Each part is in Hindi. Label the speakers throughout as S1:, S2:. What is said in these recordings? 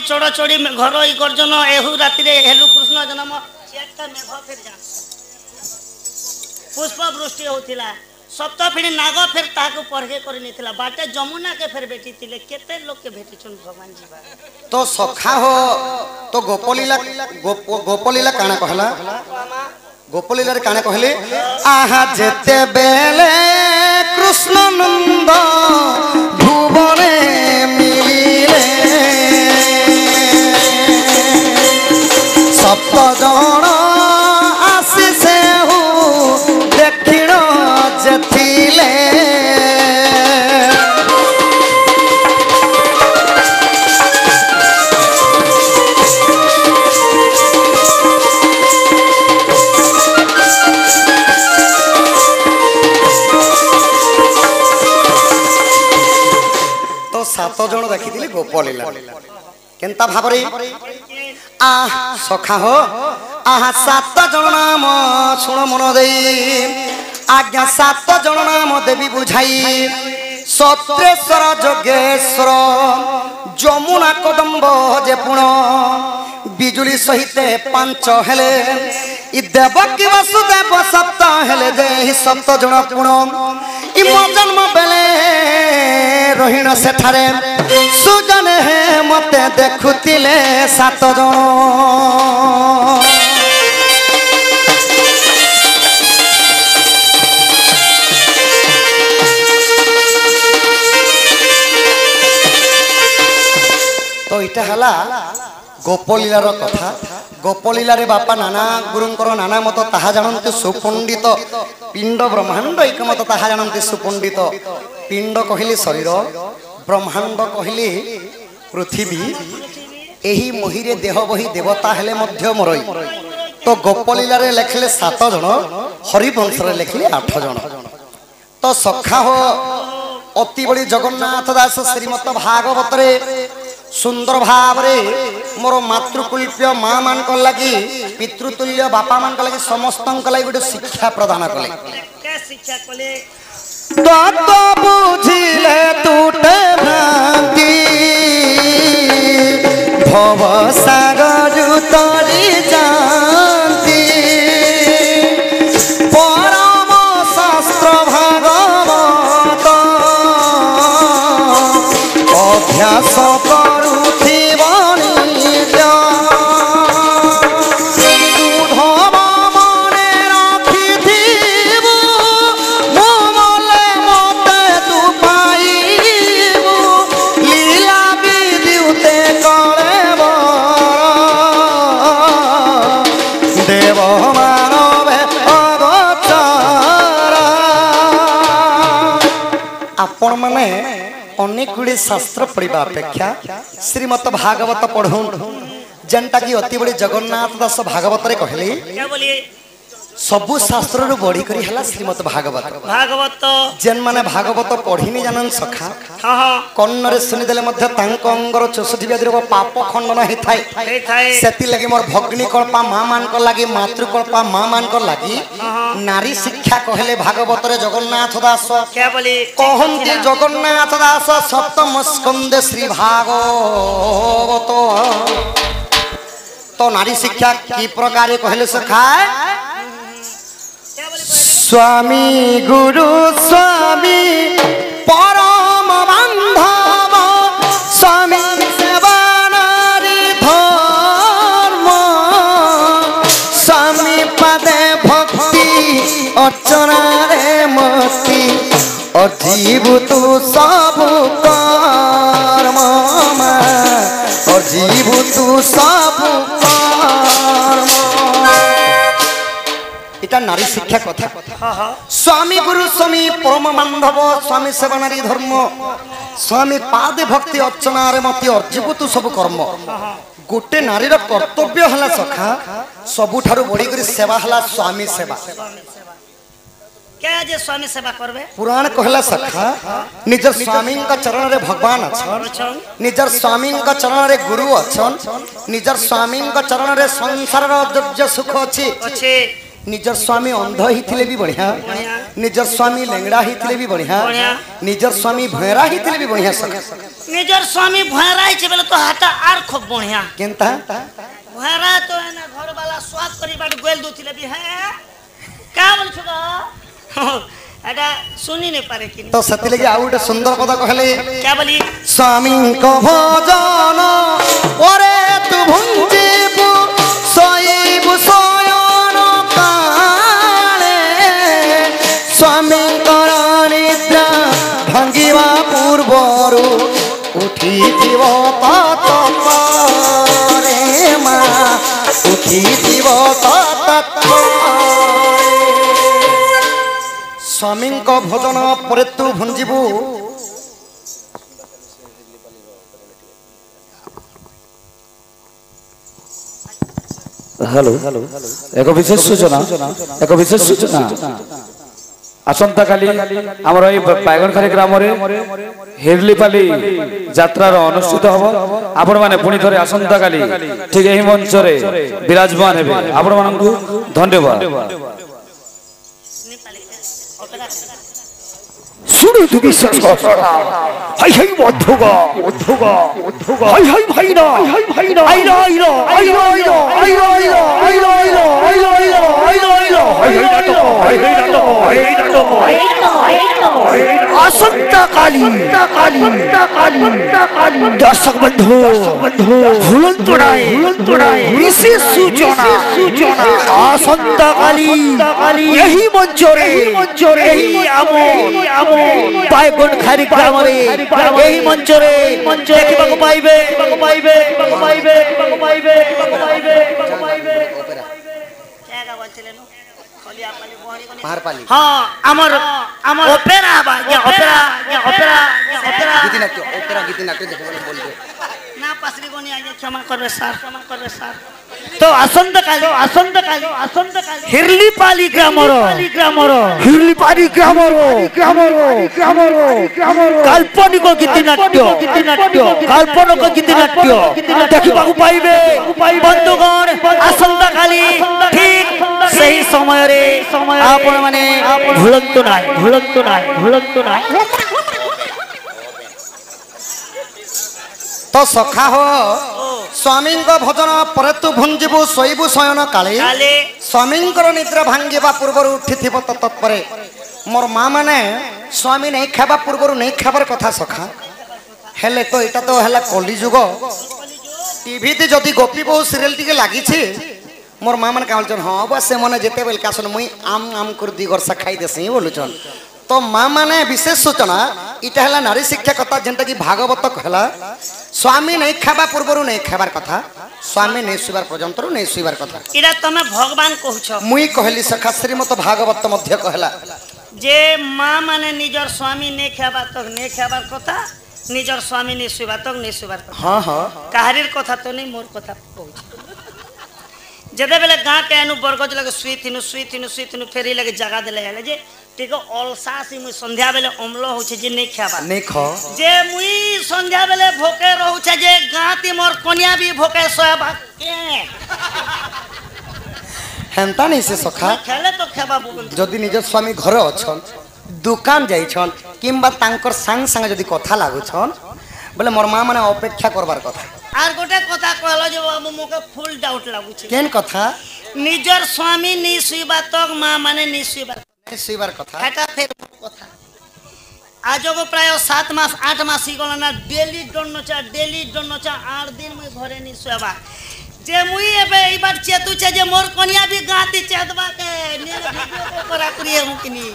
S1: चढ़ चढ़ी घर गर्जन एहू राति हेलु कृष्ण जन्म चारटा मेघ फिर जा पुष्प वृष्टि होतिला सप्तफिणी नाग फिर ताको परगे कर निथिला बाटे जमुना के फिर बेटी तिले केते लोग के भेटी छन भगवान जीवा
S2: तो सखा हो तो गोपलीला काना कहला गोपलीला रे काना कहले आहा जेते बेले कृष्ण नंद भुवने मिले सप्त जण आशीष दक्षिण जथिले तो 7 जण देखी गोपलीला केंता भाबरे आ सखा हो आहा 7 जण नाम सुन मन देई आज्ञा 7 जण नाम देवी बुझाई सत्रेश्वर जोगेश्वर जमुना कदम्ब जे पुण बिजुली सहित 5 हेले इ देवकी वसुदेव 7 हेले जे 7 जण पुण इ मो जन्म बेले रोहिण सेठारे सुजन हे मते देखुतिले 7 जण तो इटा हला गोपलीलार कथा गोपलीला रे बापा नाना गुरुंकर नाना मत ताहा जानते सुपंडित पिंड ब्रह्मांड एकमत ताहा जानते सुपंडित पिंड कहले शरीर ब्रह्मांड कहले पृथ्वी एही मोहिरे देह बही देवता हेले मध्य मरई तो गोपलीला रे लेखले 7 जण हरिवंश रे लेखले 8 जण तो सखा हो अति बड़ी जगन्नाथ दास श्रीमत भागवत रे सुंदर भाव रे मोर मातृकुल्प्य माँ मान लगी पितृतुल्य बापा मान लगी समस्त लगी गोटे शिक्षा प्रदान कले तो बुझिले तुटे भ्रांति भव सागर तरी जानती परम शास्त्र भागवत अभ्यास आपण माने अनेक गुड़ी शास्त्र पढ़ा अपेक्षा श्रीमत भागवत पढ़ू जेनटा कि अति बड़ी जगन्नाथ दास भागवत रे कहली सबु शास्त्र रु बढ़ी करी हला श्रीमत भागवत जेन माने भागवत पढ़ीनी जानन सखा कन्न रे सुनि देले मध्य तांक अंगर 64 व्याधि रो पाप खंडन हे थाए सेति लगी मोर भग्नी कल्पा मां मान को लागी मातृ कल्पा मां मान को लागी नारी शिक्षा कहले भागवत रे जगन्नाथ दास क्या बोली कहंती जगन्नाथ दास सप्तम स्कंदे श्री भागवत तो नारी शिक्षा की प्रकार कहले सखा स्वामी गुरु स्वामी परम बांधव स्वामी सेवा नारी धर्म स्वामी पदे भक्ति अर्चना रे मति अजीव तू सब कर्म अजीव तू सब कर्म इटा नारी शिक्षा कथा स्वामी गुरु स्वामी परम बांधव स्वामी सेवा नारी धर्म स्वामी पादे भक्ति अर्चना रे मति अर्जीव तू सब कर्म गोटे नारी कर्तव्य हला सखा सबुठारु बढ़ी करी सेवा हला स्वामी सेवा
S1: क्या जे स्वामी सेवा करबे
S2: पुराण कहला सखा निजर स्वामी का चरण रे भगवान अछन निजर स्वामी का चरण रे गुरु अछन निजर स्वामी का चरण रे संसार रो दिव्य सुख अछि निजर स्वामी अंध ही थिले भी बढ़िया निजर स्वामी लेंगड़ा ही थिले भी बढ़िया निजर स्वामी भैरा ही थिले भी बढ़िया सखा
S1: निजर स्वामी भयरा है बेले तो हाटा आर खूब बढ़िया
S2: केनता
S1: भयरा तो है ना घर वाला स्वाद करी बाट गोल दूथिले भी है का बोल छुगा एटा सुनी नहीं पारे कि
S2: तो सती लगी आउ एक सुंदर पद कहले
S1: क्या बोली
S2: स्वामी को भजन ओरे तू भुंजीबु सोईबु सोयन काले स्वामी कर निद्रा भांगिवा पूर्वरु उठिथिव तत्परे मा उठिथिव तत्परे स्वामी को भोजन पर तू भुंजीबु
S3: हेलो एक विशेष सूचना आसंता काली आमर ए बायगनखाली ग्राम रे हिरलीपाली यात्रा अनुष्ठित हम आपण माने पुणी थरे आसंता काली ठीक एही मंच रे विराजमान हेबे आपण मानकु धन्यवाद
S4: सुनो तू विश्वास कर हाय हाय मधुगा हाय हाय भाईना आइलो आसंता काली दर्शक बंधु भूलंतुड़ाए विशेष सूचना आसंता काली यही मंच रे यही आमो बायगनखाली ग्राम रे यही मंच रे देखिबा को पाइबे
S1: क्या का बोलछले नो खलिया पाली बोहरी कोनी
S2: महारपाली
S1: हां अमर ओपेरा बा या ओपेरा
S2: गीति नाट्य देखो बोल दे
S1: ना पासरी कोनी आगे क्षमा करबे सर तो आसंता काली हिरलीपाली ग्राम काल्पनिक गीति नाट्य देखिबा को पाइबे बंधुगण आसंता काली ठीक सही समय रे आपण माने भूलंतु नाही
S2: तो सखा हो स्वामी भजन पर तू भुंजीबु शोइबु शयन काले स्वामी निद्रा भांगिबा पूर्वर उठिथिब तत्परे मोर माँ माने स्वामी नहीं खाबा पूर्वर नहीं खाबार कथा सखा हेले तो एटा तो हला कली जुग टीवी ते जदी गोपी बहु सीरियल टिके लागि छी मोर माँ माने कहलछन हां बस से मने जेते बेल कासन मुई आम कर दी गरसा खाई देसी बोलुछन तो माँ माने विशेष सूचना इटा हला नारी शिक्षा कथा जेंटा कि भागवत कहला स्वामी नहीं खाबा पूर्वरु नहीं खाबार कथा स्वामी नहीं सुबार पर्यंत नहीं सुबार कथा
S1: इरा तमे भगवान कहूछ
S2: मुई कहली सखा श्रीमत भागवत मध्य कहला
S1: जे माँ माने निजर स्वामी नहीं खाबा तक नहीं खाबार कथा निजर स्वामी नहीं सुबा तक नहीं सुबार कथा
S2: हां हां
S1: काहरीर कथा तो नहीं मोर कथा कहूछ जदे बेले गां के अनु बरगज लगे सुई थिनु फेरी लगे जगा देले हले जे ठीक अलसासी मुई संध्या बेले अम्ल होछे जे नहीं खाबा
S2: नहीं खा
S1: जे मुई संध्या बेले भोके रहउछे जे गाती मोर कन्या भी भोके सोयाबा के
S2: हेंता नहीं से सखा
S1: खेले तो खाबा बोल
S2: जदि निज स्वामी घर अछन दुकान जाइछन किंबा तांकर संग संग जदि कथा लागुछन बोले मोर माँ माने अपेक्षा करबार कथा
S1: आर गोटे कथा कहलो जे बाबू मोके फुल डाउट लागुछे
S2: केन कथा
S1: निजर स्वामी नि सुइबा तक माँ माने नि सुइबा
S2: नहीं सुबार कथा
S1: एटा फेर कथा आजो प्राय 7 मास 8 मास गला ना डेली डन्नचा 8 दिन में घरे नि सोबा जे मुई एबे ई बात चेतु छे जे मोर कन्या भी गाती चेतबा के ने वीडियो करा करिए मुकिनी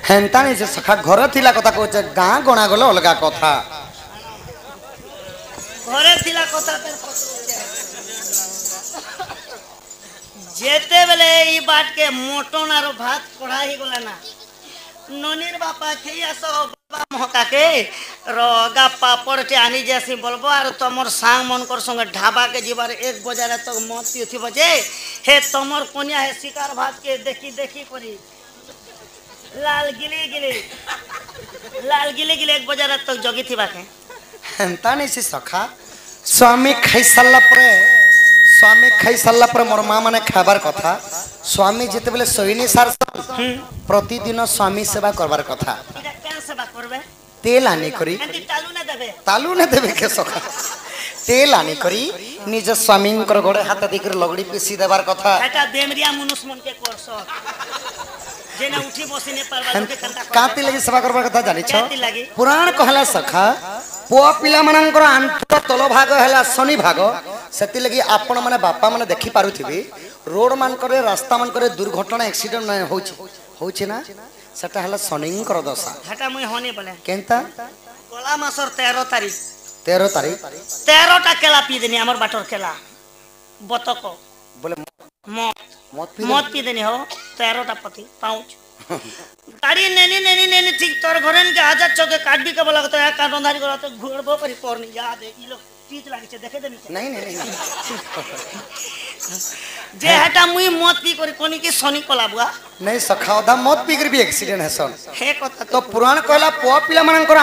S2: हेंता नहीं से सखा घर थिला कथा कहछे गां गणा गले अलगा कथा
S1: घरे थिला कथा फेर जेते बेले ई बात के मोटन आरो भात कढ़ाई गला ना ननीर बापा खिया सब बाबा महका के रगा पापड़ टे आनी जैसी बोलबो आर तमर सांग मन कर संगे ढाबा के जीवार 1 बजे तक मत उठी बजे हे तमर कोनिया है शिकार भात के देखी करी लाल गिली 1 बजे तक जगी थी बाके
S2: हेंता नहीं से सखा स्वामी खाई सारला पर मोर माँ माने खाबार कथा स्वामी जेते बेले सोइनी सार प्रतिदिन स्वामी सेवा करबार कथा
S1: इटा केन सेवा करबे
S2: तेल आनी करी
S1: एंती टालू ना देबे देबे
S2: तालू ने देवे के सखा तेल आनी करी निज स्वामी गोड़े हाथ देकर लगड़ी पीसी देवार कथा
S1: एटा देमरिया मनुष्य मन के करस जेना उठी बसी ने पारबा लोके कंटा
S2: काती लगी सेवा करबार कथा जानि छ
S1: काती लगी
S2: पुराण कहला सखा पुआ पिला मानकर आंठुर तल भाग हैला शनि भाग सेति लगी आपण माने बापा माने देखि पारुथिबे रोड मान करे रास्ता मान करे दुर्घटना एक्सीडेंट न होछि ना सेटा हैला शनिंकर दशा
S1: हटा मुई होने बोले
S2: केनता
S1: गला मासर 13 तारीख
S2: 13 तारीख
S1: 13 टा केला पी देनी हमर बाटर केला बतक
S2: बोले
S1: मत पी देनी हो 13 टा पति पाउच गाड़ी नेनी ठीक तोर घरन के आजा चौके काटबी के बोला तो या काटंदारी करत घुरबो करी परनी याद है इलो चीज लागी छे देखे देनी
S2: नहीं
S1: जे हटा मुई मत पी करी कोनी के शनि कोला बुआ
S2: नहीं सखा ओधा मत पी कर भी एक्सीडेंट है सन
S1: हे कथा
S2: तो पुराण कहला पुआ पिला मानकर